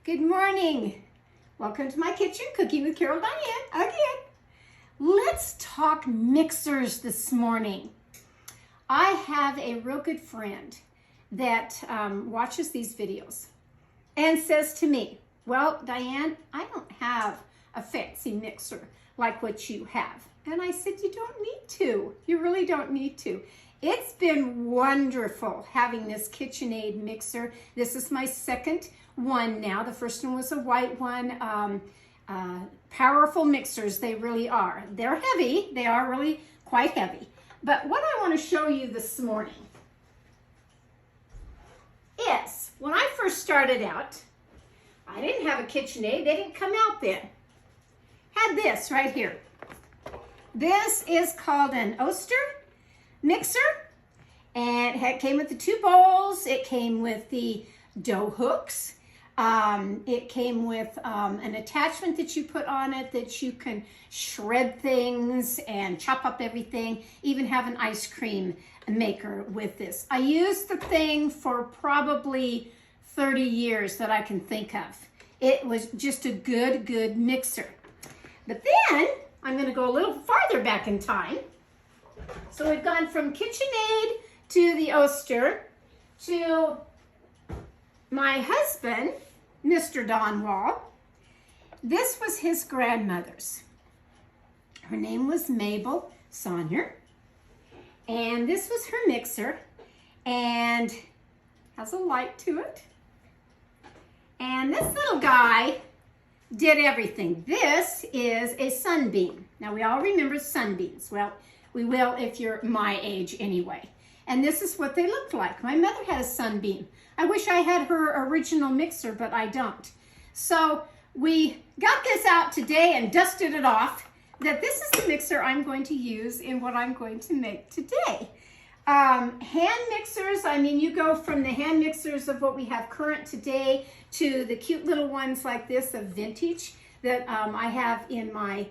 Good morning. Welcome to my kitchen, Cooking with Carol Diane again. Let's talk mixers this morning. I have a real good friend that watches these videos and says to me, well, Diane, I don't have a fancy mixer like what you have. And I said, you don't need to. You really don't need to. It's been wonderful having this KitchenAid mixer. This is my second one now. The first one was a white one. Powerful mixers, they really are. They're heavy. They are really quite heavy. But what I want to show you this morning is, when I first started out, I didn't have a KitchenAid. They didn't come out then. Had this right here. This is called an Oster mixer, and it came with the two bowls. It came with the dough hooks. It came with an attachment that you put on it that you can shred things and chop up everything, even have an ice cream maker with this. I used the thing for probably 30 years that I can think of. It was just a good mixer. But then I'm going to go a little farther back in time. So we've gone from KitchenAid to the Oster to my husband, Mr. Don Wall. This was his grandmother's. Her name was Mabel Sonyer. And this was her mixer, and has a light to it. And this little guy did everything. This is a Sunbeam. Now we all remember Sunbeams. Well, we will if you're my age anyway. And this is what they looked like. My mother had a Sunbeam. I wish I had her original mixer, but I don't. So we got this out today and dusted it off. That this is the mixer I'm going to use in what I'm going to make today. Hand mixers, I mean, you go from the hand mixers of what we have current today to the cute little ones like this of vintage that I have in my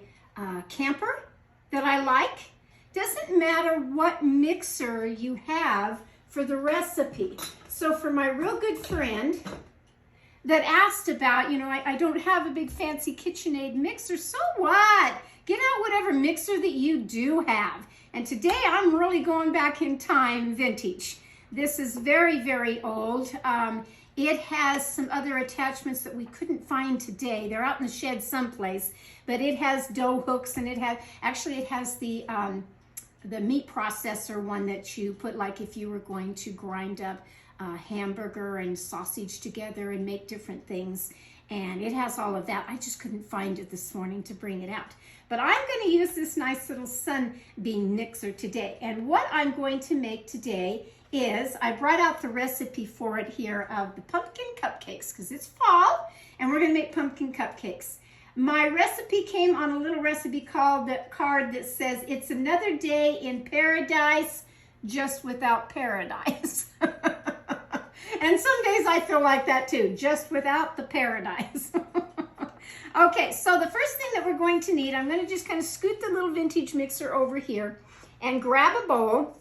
camper that I like. Doesn't matter what mixer you have for the recipe. So for my real good friend that asked about, you know, I don't have a big fancy KitchenAid mixer, so what? Get out whatever mixer that you do have. And today I'm really going back in time vintage. This is very old. It has some other attachments that we couldn't find today. They're out in the shed someplace, but it has dough hooks, and it has the meat processor one that you put, like if you were going to grind up hamburger and sausage together and make different things. And it has all of that. I just couldn't find it this morning to bring it out. But I'm going to use this nice little Sunbeam mixer today. And what I'm going to make today is, I brought out the recipe for it here of the pumpkin cupcakes, because it's fall and we're going to make pumpkin cupcakes. My recipe came on a little recipe card that says, it's another day in paradise, just without paradise. And some days I feel like that too, just without the paradise. Okay, so the first thing that we're going to need, I'm going to just kind of scoot the little vintage mixer over here and grab a bowl.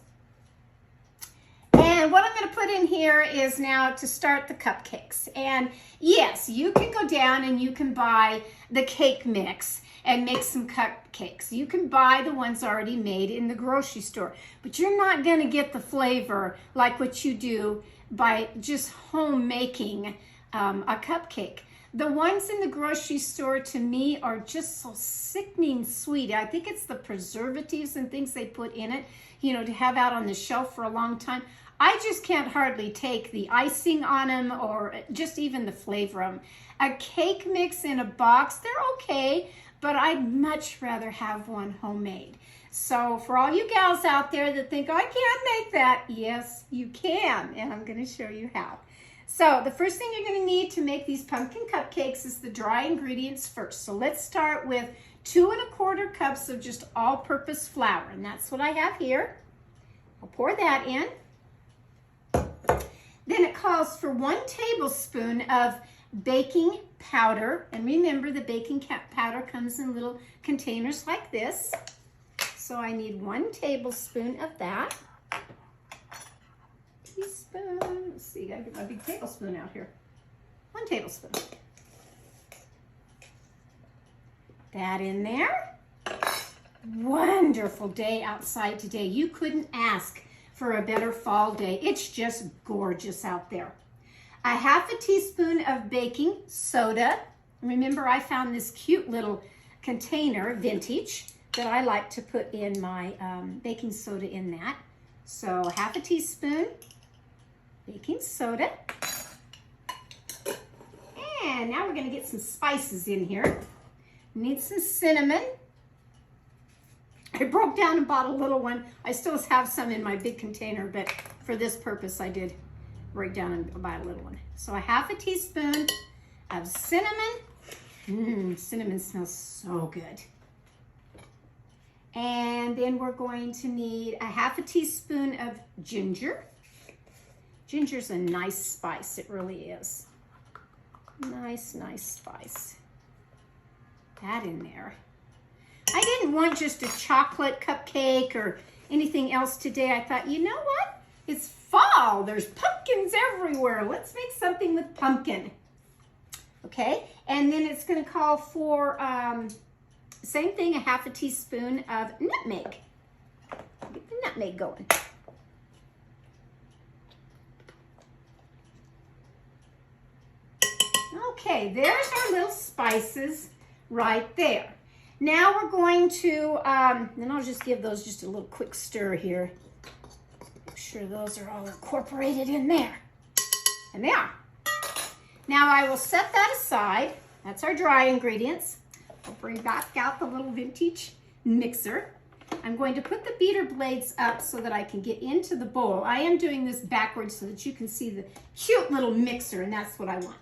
And what I'm going to put in here is now to start the cupcakes. And yes, you can go down and you can buy the cake mix and make some cupcakes. You can buy the ones already made in the grocery store, but you're not going to get the flavor like what you do by just home making a cupcake. The ones in the grocery store, to me, are just so sickening sweet. I think it's the preservatives and things they put in it, you know, to have out on the shelf for a long time. I just can't hardly take the icing on them or just even the flavor of them. A cake mix in a box, they're okay, but I'd much rather have one homemade. So for all you gals out there that think, I can't make that, yes, you can, and I'm going to show you how. So the first thing you're going to need to make these pumpkin cupcakes is the dry ingredients first. So let's start with 2 1/4 cups of just all-purpose flour, and that's what I have here. I'll pour that in. Then it calls for 1 tablespoon of baking powder, and remember the baking powder comes in little containers like this. So I need 1 tablespoon of that. Teaspoon, let's see, I gotta get my big tablespoon out here. 1 tablespoon. that in there. Wonderful day outside today. You couldn't ask for a better fall day. It's just gorgeous out there. A half a teaspoon of baking soda. Remember, I found this cute little container, vintage, that I like to put in my baking soda in that. So half a teaspoon baking soda. And now we're going to get some spices in here. Need some cinnamon. I broke down and bought a little one. I still have some in my big container, but for this purpose I did break down and buy a little one. So a half a teaspoon of cinnamon. Cinnamon smells so good. And then we're going to need a half a teaspoon of ginger. Ginger's a nice spice, it really is. Nice spice. That in there. I didn't want just a chocolate cupcake or anything else today. I thought, you know what? It's fall. There's pumpkins everywhere. Let's make something with pumpkin. Okay, and then it's going to call for, same thing, a half a teaspoon of nutmeg. Get the nutmeg going. Okay, there's our little spices right there. Now we're going to, then I'll just give those just a little quick stir here. Make sure those are all incorporated in there. And they are. Now I will set that aside. That's our dry ingredients. I'll bring back out the little vintage mixer. I'm going to put the beater blades up so that I can get into the bowl. I am doing this backwards so that you can see the cute little mixer, and that's what I want.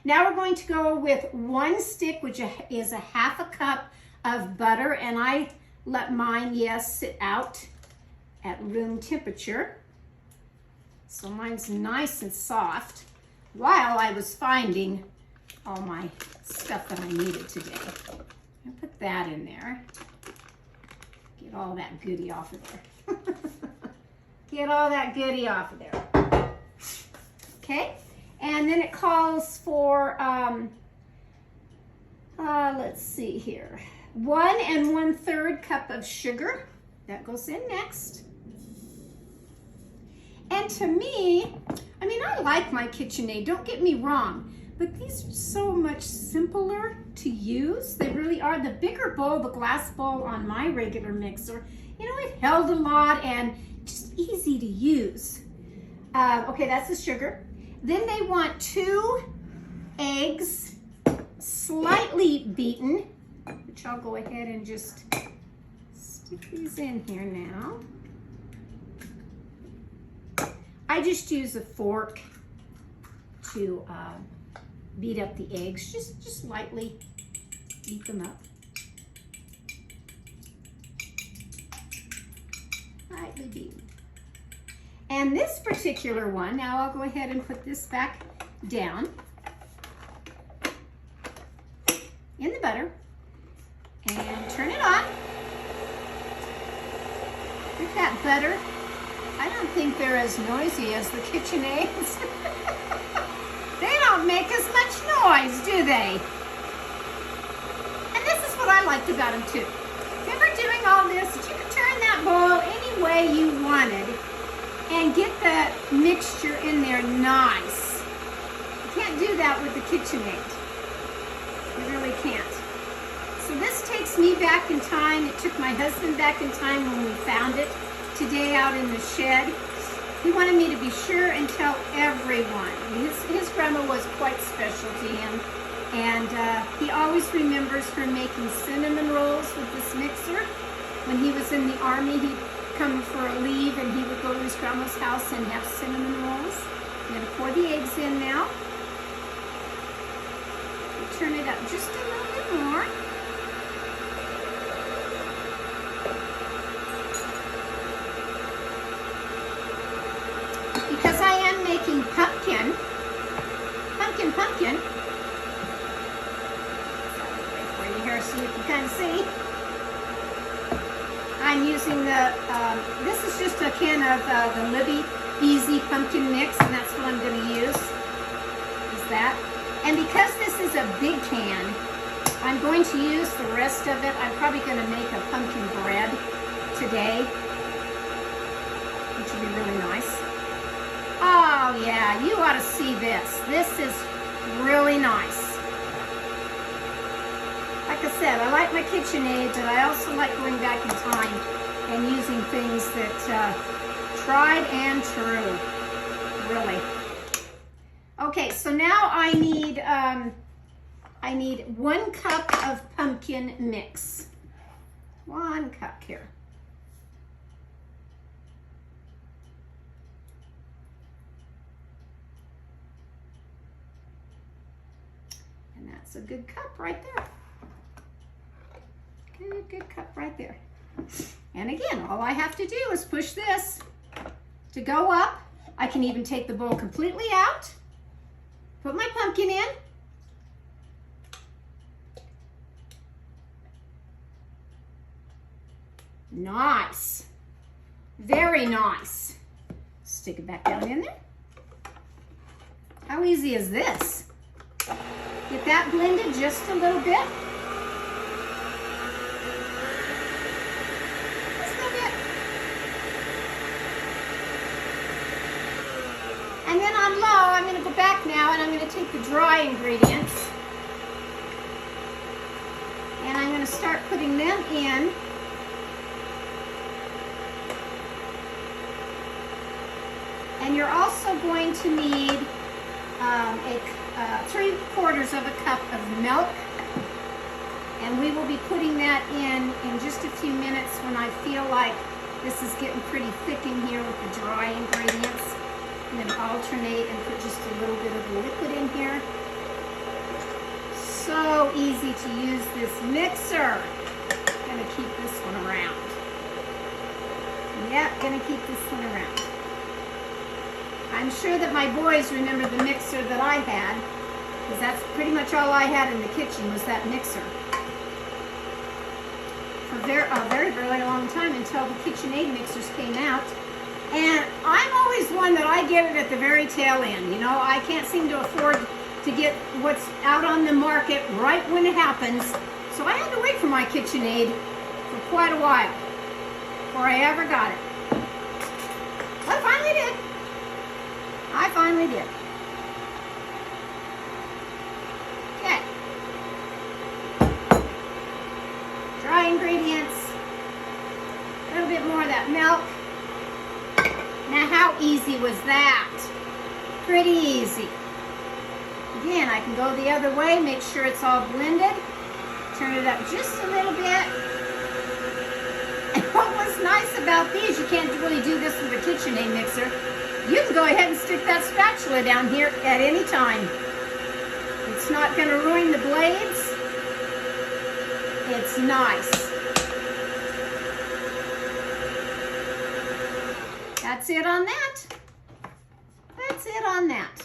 Now we're going to go with 1 stick, which is a half a cup of butter, and I let mine, yes, sit out at room temperature. So mine's nice and soft while I was finding all my stuff that I needed today. I'll put that in there. Get all that goodie off of there. Get all that goodie off of there. Okay, and then it calls for, let's see here, 1 1/3 cup of sugar. That goes in next. And to me, I mean, I like my KitchenAid, don't get me wrong, but these are so much simpler to use. They really are. The bigger bowl, the glass bowl on my regular mixer, you know, it held a lot and just easy to use. Okay, that's the sugar. Then they want 2 eggs, slightly beaten, which I'll go ahead and just stick these in here now. I just use a fork to beat up the eggs, just lightly beat them up. Lightly beaten. And this particular one, now I'll go ahead and put this back down in the butter and turn it on. With that butter, I don't think they're as noisy as the KitchenAids. They don't make as much noise, do they? And this is what I liked about them too. Remember doing all this, that you could turn that bowl any way you wanted and get the mixture in there nice. You can't do that with the KitchenAid. You really can't. So this takes me back in time. It took my husband back in time when we found it today out in the shed. He wanted me to be sure and tell everyone. His grandma was quite special to him. And he always remembers her making cinnamon rolls with this mixer. When he was in the army, he'd come for a leave and he would go to his grandma's house and have cinnamon rolls. I'm going to pour the eggs in now. Turn it up just a little bit more. Because I am making pumpkin. Right here so you can kind of see. I'm using the, this is just a can of the Libby Easy Pumpkin Mix, and that's what I'm going to use, is that. And because this is a big can, I'm going to use the rest of it. I'm probably going to make a pumpkin bread today, which would be really nice. Oh yeah, you ought to see this. This is really nice. Like I said, I like my KitchenAid, but I also like going back in time and using things that tried and true, really. Okay, so now I need 1 cup of pumpkin mix. 1 cup here. And that's a good cup right there. Good cup right there. And again, all I have to do is push this to go up. I can even take the bowl completely out, put my pumpkin in, nice, very nice. Stick it back down in there. How easy is this? Get that blended just a little bit. And then on low, I'm going to go back now and I'm going to take the dry ingredients and I'm going to start putting them in. And you're also going to need 3/4 of a cup of milk. And we will be putting that in just a few minutes when I feel like this is getting pretty thick in here with the dry ingredients. I'm going to alternate and put just a little bit of the liquid in here. So easy to use this mixer. I'm going to keep this one around. Yep, going to keep this one around. I'm sure that my boys remember the mixer that I had, because that's pretty much all I had in the kitchen was that mixer. For a very, very long time until the KitchenAid mixers came out. And I'm always one that I get it at the very tail end. You know, I can't seem to afford to get what's out on the market right when it happens. So I had to wait for my KitchenAid for quite a while before I ever got it. I finally did. I finally did. Okay. Dry ingredients. A little bit more of that milk. Now, how easy was that? Pretty easy. Again, I can go the other way, make sure it's all blended. Turn it up just a little bit. And what was nice about these, you can't really do this with a KitchenAid mixer. You can go ahead and stick that spatula down here at any time. It's not going to ruin the blades. It's nice. That's it on that. That's it on that.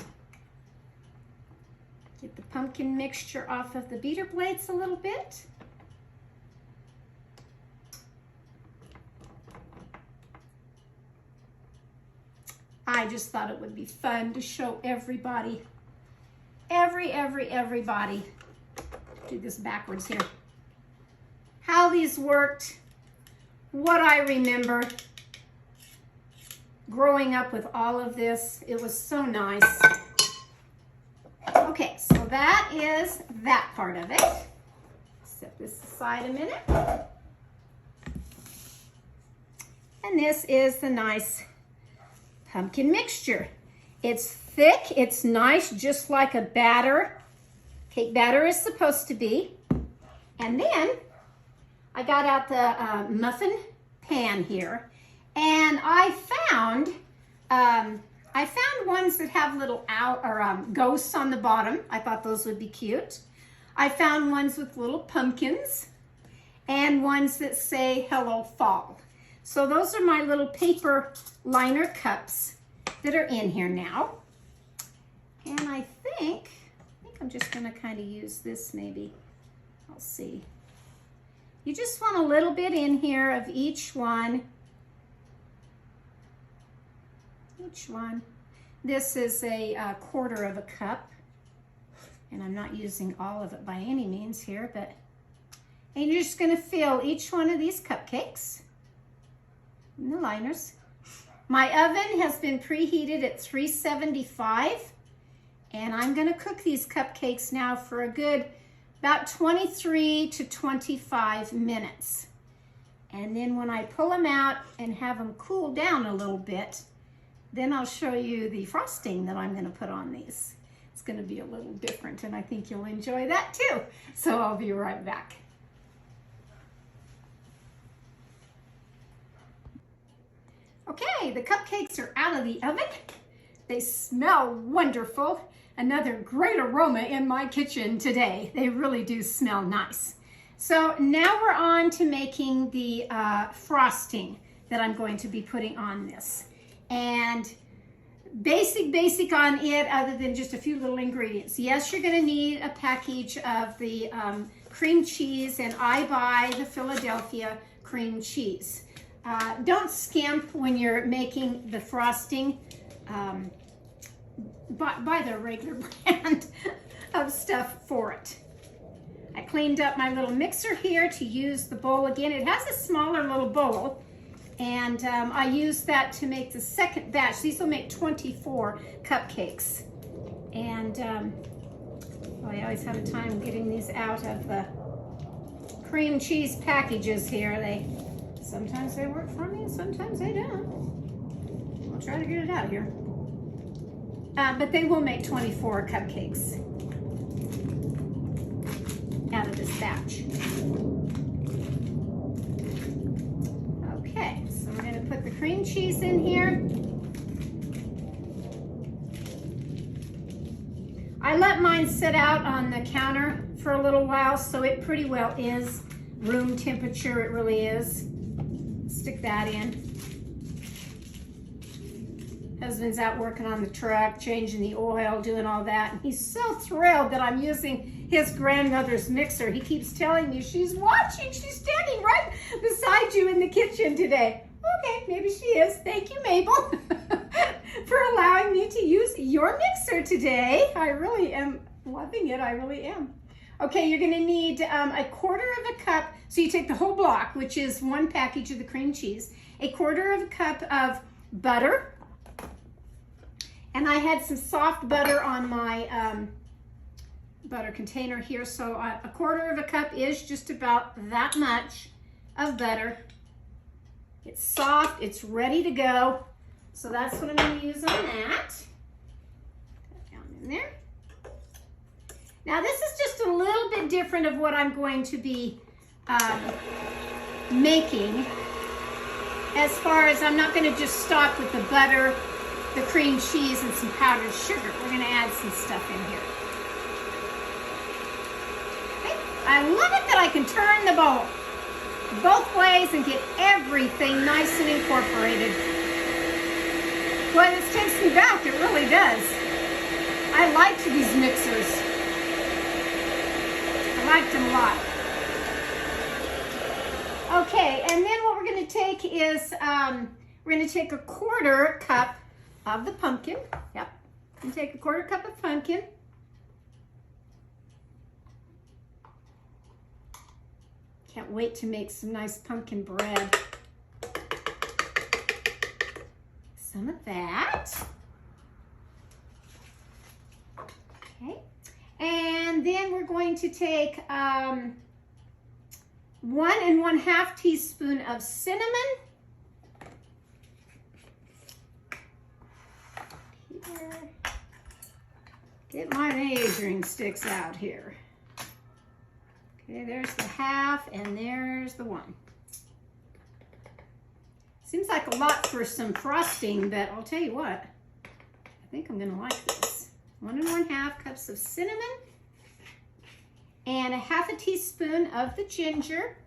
Get the pumpkin mixture off of the beater blades a little bit. I just thought it would be fun to show everybody, everybody, do this backwards here, how these worked, what I remember growing up with all of this. It was so nice. Okay, so that is that part of it. Set this aside a minute. And this is the nice pumpkin mixture. It's thick, it's nice, just like a batter. Cake batter is supposed to be. And then I got out the muffin pan here, and I found ones that have little ghosts on the bottom. I thought those would be cute. I found ones with little pumpkins and ones that say Hello Fall. So those are my little paper liner cups that are in here now. And I think I'm just going to kind of use this maybe. I'll see. You just want a little bit in here of each one. Each one. This is a 1/4 of a cup. And I'm not using all of it by any means here, but, and you're just gonna fill each one of these cupcakes in the liners. My oven has been preheated at 375, and I'm gonna cook these cupcakes now for a good about 23 to 25 minutes. And then when I pull them out and have them cool down a little bit, then I'll show you the frosting that I'm gonna put on these. It's gonna be a little different, and I think you'll enjoy that too. So I'll be right back. Okay, the cupcakes are out of the oven. They smell wonderful. Another great aroma in my kitchen today. They really do smell nice. So now we're on to making the frosting that I'm going to be putting on this. And basic on it, other than just a few little ingredients. Yes, you're gonna need a package of the cream cheese, and I buy the Philadelphia cream cheese. Don't skimp when you're making the frosting. Buy the regular brand of stuff for it. I cleaned up my little mixer here to use the bowl again. It has a smaller little bowl, and I used that to make the second batch. These will make 24 cupcakes. And I always have a time getting these out of the cream cheese packages here. Sometimes they work for me, sometimes they don't. I'll try to get it out here. But they will make 24 cupcakes out of this batch. Okay, so I'm going to put the cream cheese in here. I let mine sit out on the counter for a little while, so it pretty well is room temperature. It really is. Stick that in. Husband's out working on the truck, changing the oil, doing all that. And he's so thrilled that I'm using his grandmother's mixer. He keeps telling me, she's watching, she's standing right beside you in the kitchen today. Okay, maybe she is. Thank you, Mabel, for allowing me to use your mixer today. I really am loving it, I really am. Okay, you're gonna need a quarter of a cup. So you take the whole block, which is one package of the cream cheese, a quarter of a cup of butter. And I had some soft butter on my butter container here, so a quarter of a cup is just about that much of butter. It's soft, it's ready to go. So that's what I'm going to use on that. Put that down in there. Now this is just a little bit different of what I'm going to be making. As far as, I'm not going to just stop with the butter, the cream cheese, and some powdered sugar. We're going to add some stuff in here. Okay. I love it that I can turn the bowl both ways and get everything nice and incorporated. Boy, this takes me back. It really does. I liked these mixers. I liked them a lot. Okay, and then what we're going to take is, we're going to take a quarter cup of the pumpkin. Yep. And take a quarter cup of pumpkin. Can't wait to make some nice pumpkin bread. Some of that. Okay. And then we're going to take 1 1/2 teaspoon of cinnamon. Here. Get my measuring sticks out here. Okay, there's the 1/2 and there's the 1. Seems like a lot for some frosting, but I'll tell you what, I think I'm gonna like this. 1 1/2 cups of cinnamon and 1/2 teaspoon of the ginger.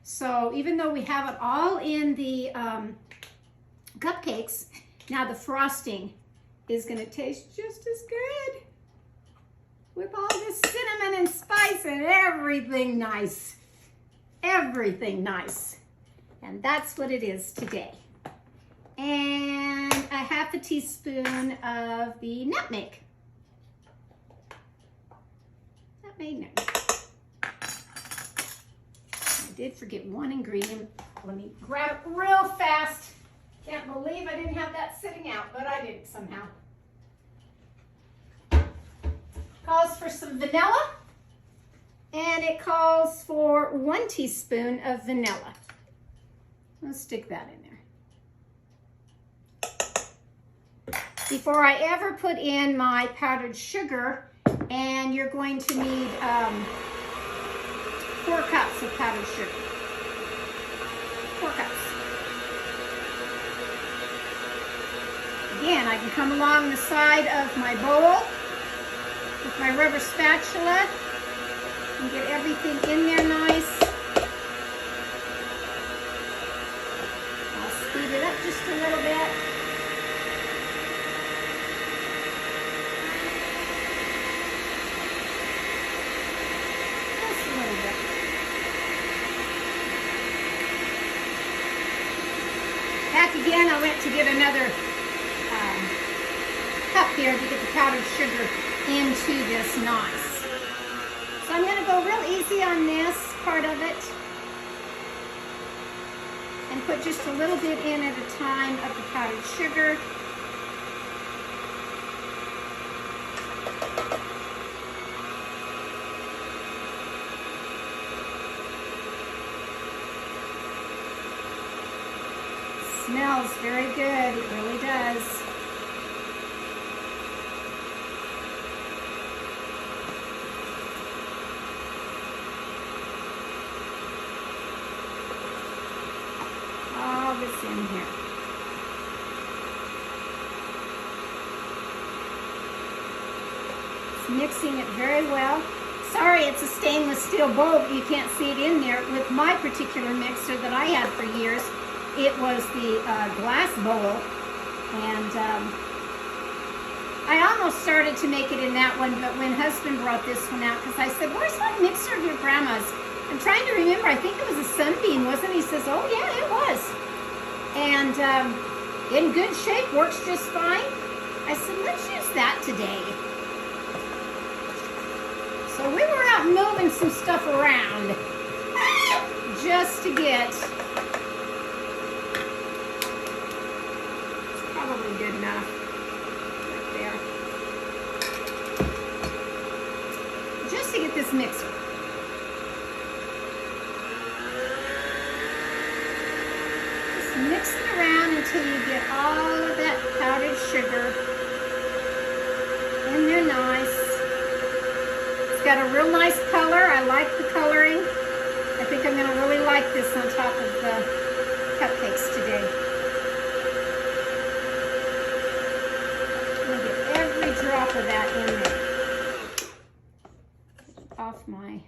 So even though we have it all in the cupcakes, now the frosting is gonna taste just as good with all this cinnamon and spice and everything nice. Everything nice. And that's what it is today. And 1/2 teaspoon of the nutmeg. made? No. I did forget one ingredient. Let me grab it real fast. Can't believe I didn't have that sitting out, but I did somehow. Calls for some vanilla, and it calls for 1 teaspoon of vanilla. Let's stick that in there. Before I ever put in my powdered sugar, and you're going to need 4 cups of powdered sugar. 4 cups. Again, I can come along the side of my bowl with my rubber spatula and get everything in there nice. I'll speed it up just a little bit. Just a little bit. Back again, I went to get another cup here to get the powdered sugar into this nice. So I'm going to go real easy on this part of it and put just a little bit in at a time of the powdered sugar. Smells very good, it really does. All this in here. It's mixing it very well. Sorry, it's a stainless steel bowl. You can't see it in there. With my particular mixer that I had for years, it was the glass bowl, and I almost started to make it in that one, but when husband brought this one out, because I said, where's that mixer of your grandma's? I'm trying to remember, I think it was a Sunbeam, wasn't it? He says, oh yeah, it was. And in good shape, works just fine. I said, let's use that today. So we were out moving some stuff around just to get, it's probably good enough right there. Just to get this mixer. Mix it around until you get all of that powdered sugar in there nice. It's got a real nice color. I like the coloring. I think I'm going to really like this on top of the cupcakes today. I'm going to get every drop of that in there. Off my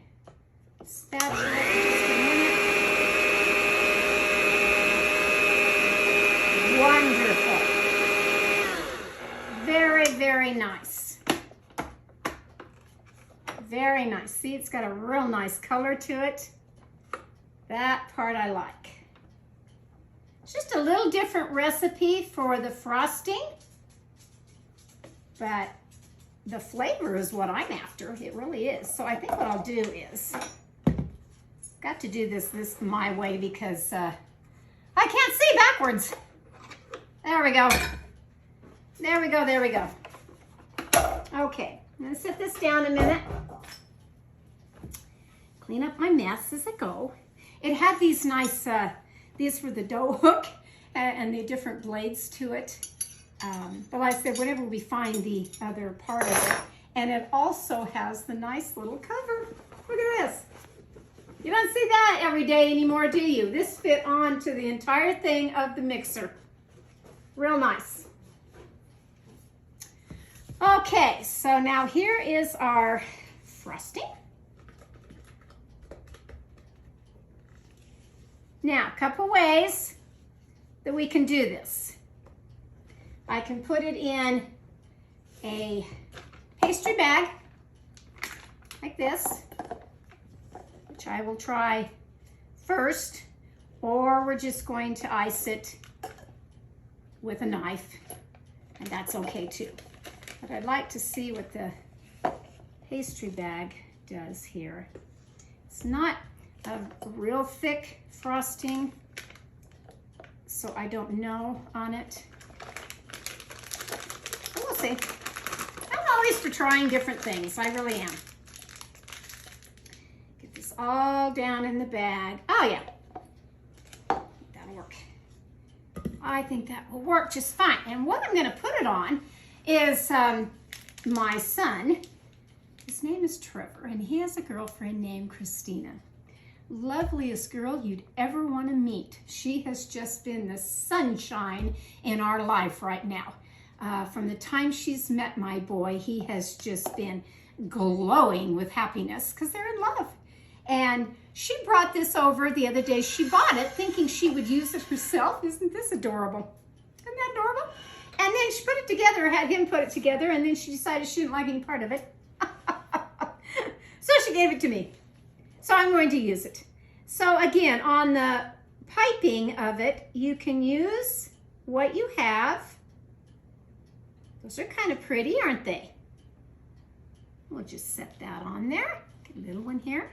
spatula for just a minute. Wonderful. Very, very nice. Very nice. See, it's got a real nice color to it. That part I like. It's just a little different recipe for the frosting, but the flavor is what I'm after. It really is. So I think what I'll do is, got to do this my way because I can't see backwards. There we go. There we go, there we go. Okay, I'm gonna set this down a minute. Clean up my mess as I go. It had these nice, these were the dough hook and the different blades to it. But like I said, whenever we find the other part of it. And it also has the nice little cover. Look at this. You don't see that every day anymore, do you? This fit onto the entire thing of the mixer. Real nice. Okay, so now here is our frosting. Now, a couple ways that we can do this. I can put it in a pastry bag like this, which I will try first, or we're just going to ice it with a knife, and that's okay too. But I'd like to see what the pastry bag does here. It's not a real thick frosting, so I don't know on it. But we'll see. I'm always for trying different things. I really am. Get this all down in the bag. Oh yeah, that'll work. I think that will work just fine. And what I'm gonna put it on is my son. His name is Trevor, and he has a girlfriend named Christina. Loveliest girl you'd ever want to meet. She has just been the sunshine in our life right now. From the time she's met my boy, he has just been glowing with happiness because they're in love. And she brought this over the other day. She bought it thinking she would use it herself. Isn't this adorable? Isn't that adorable? And then she put it together, had him put it together, and then she decided she didn't like any part of it. So she gave it to me. So I'm going to use it. So again, on the piping of it, you can use what you have. Those are kind of pretty, aren't they? We'll just set that on there. Get a little one here.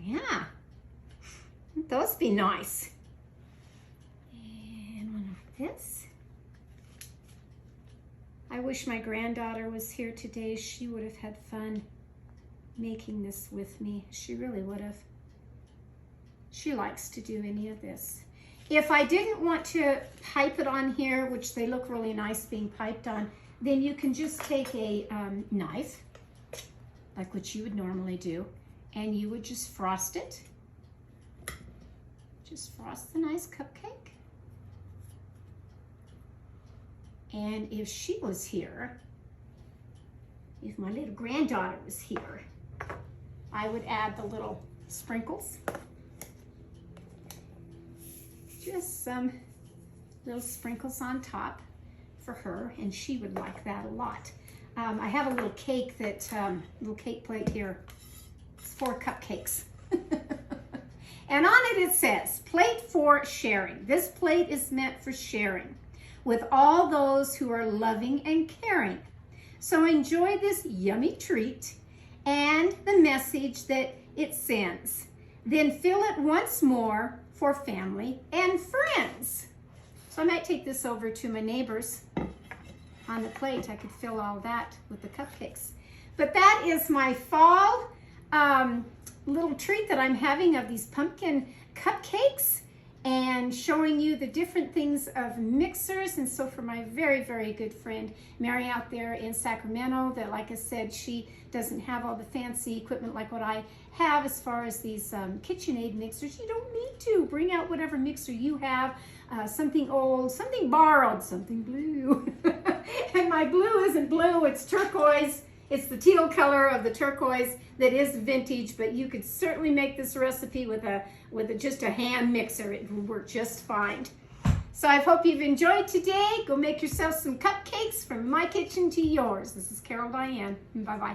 Yeah, wouldn't those be nice? And one like this. I wish my granddaughter was here today. She would have had fun making this with me. She really would have. She likes to do any of this. If I didn't want to pipe it on here, which they look really nice being piped on, then you can just take a knife, like what you would normally do, and you would just frost it. Just frost the nice cupcake. And if she was here, if my little granddaughter was here, I would add the little sprinkles. Just some little sprinkles on top for her, and she would like that a lot. I have a little cake that, little cake plate here. It's 4 cupcakes. And on it says, plate for sharing. This plate is meant for sharing with all those who are loving and caring. So enjoy this yummy treat and the message that it sends. Then fill it once more for family and friends. So I might take this over to my neighbors on the plate. I could fill all that with the cupcakes. But that is my fall little treat that I'm having of these pumpkin cupcakes, and showing you the different things of mixers. And so for my very, very good friend Mary out there in Sacramento, that, like I said, she doesn't have all the fancy equipment like what I have as far as these KitchenAid mixers. You don't need to. Bring out whatever mixer you have, something old, something borrowed, something blue. And my blue isn't blue, it's turquoise. It's the teal color of the turquoise that is vintage, but you could certainly make this recipe with just a hand mixer. It will work just fine. So I hope you've enjoyed today. Go make yourself some cupcakes from my kitchen to yours. This is Carol Diane. Bye-bye.